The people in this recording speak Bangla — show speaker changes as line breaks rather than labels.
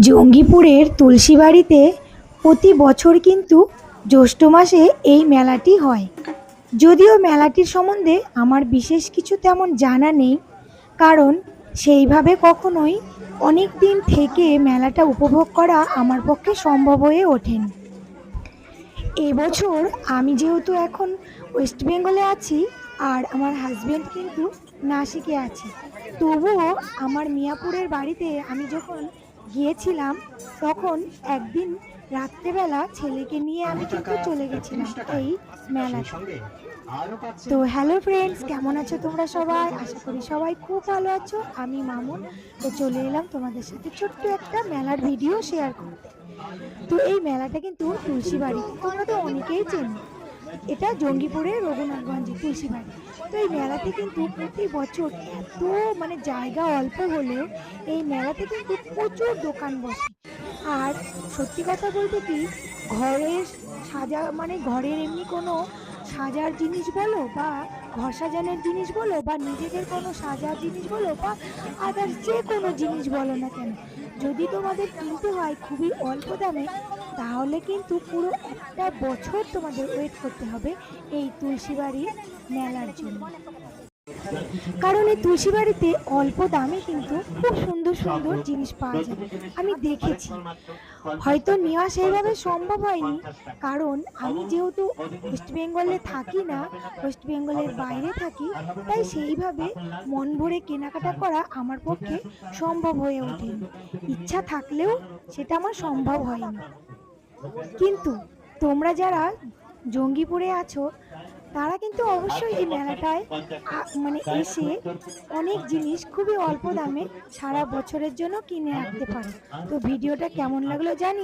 জঙ্গিপুরের তুলসীবাড়িতে প্রতি বছর কিন্তু জ্যৈষ্ঠ মাসে এই মেলাটি হয়। যদিও মেলাটির সম্বন্ধে আমার বিশেষ কিছু তেমন জানা নেই, কারণ সেইভাবে কখনোই অনেক দিন থেকে মেলাটা উপভোগ করা আমার পক্ষে সম্ভব হয়ে ওঠেনি। এবছর আমি যেহেতু এখন ওয়েস্ট বেঙ্গলে আছি আর আমার হাজব্যান্ড কিন্তু নাসিকে আছে, তবুও আমার মিয়াপুরের বাড়িতে আমি যখন গিয়েছিলাম তখন একদিন রাত্রেবেলা ছেলেকে নিয়ে আমি কিন্তু চলে গেছিলাম এই মেলাতে। তো হ্যালো ফ্রেন্ডস, কেমন আছো তোমরা সবাই? আশা করি সবাই খুব ভালো আছো। আমি মামুন। তো চলে এলাম তোমাদের সাথে ছোট্ট একটা মেলার ভিডিও শেয়ার করতে। তো এই মেলাটা কিন্তু তুলসীবাড়ি, তোমরা তো অনেকেই চেনো। এটা জঙ্গিপুরে রঘুনাথগঞ্জে তুলসীবাড়ি। তো এই মেলাতে কিন্তু প্রতি বছর এত জায়গা অল্প হলেও এই মেলাতে কিন্তু প্রচুর দোকান বসে। আর সত্যি কথা বলতে কি, ঘরের সাজা ঘরের এমনি কোনো সাজার জিনিস বলো বা ঘর সাজানোর জিনিস বলো বা নিজেদের কোনো সাজার জিনিস বলো বা আদার্স যে কোনো জিনিস বলো না কেন, যদি তোমাদের কিনতে হয় খুবই অল্প দামে, তাহলে কিন্তু পুরো একটা বছর তোমাদের ওয়েট করতে হবে এই তুলসীবাড়ির মেলার জন্য। কারণ এই তুলসীবাড়িতে অল্প দামে কিন্তু খুব সুন্দর সুন্দর জিনিস পাওয়া যায়। আমি দেখেছি, হয়তো নেওয়া সেইভাবে সম্ভব হয়নি, কারণ আমি যেহেতু ওয়েস্ট বেঙ্গলে থাকি না, ওয়েস্ট বেঙ্গলের বাইরে থাকি, তাই সেইভাবে মন ভরে কেনাকাটা করা আমার পক্ষে সম্ভব হয়ে ওঠেনি। ইচ্ছা থাকলেও সেটা আমার সম্ভব হয়নি। কিন্তু তোমরা যারা জঙ্গিপুরে আছো, তারা কিন্তু অবশ্যই এই মেলাটায় এসে অনেক জিনিস খুবই অল্প দামে সারা বছরের জন্য কিনে রাখতে পারো। তো ভিডিওটা কেমন লাগলো জানি।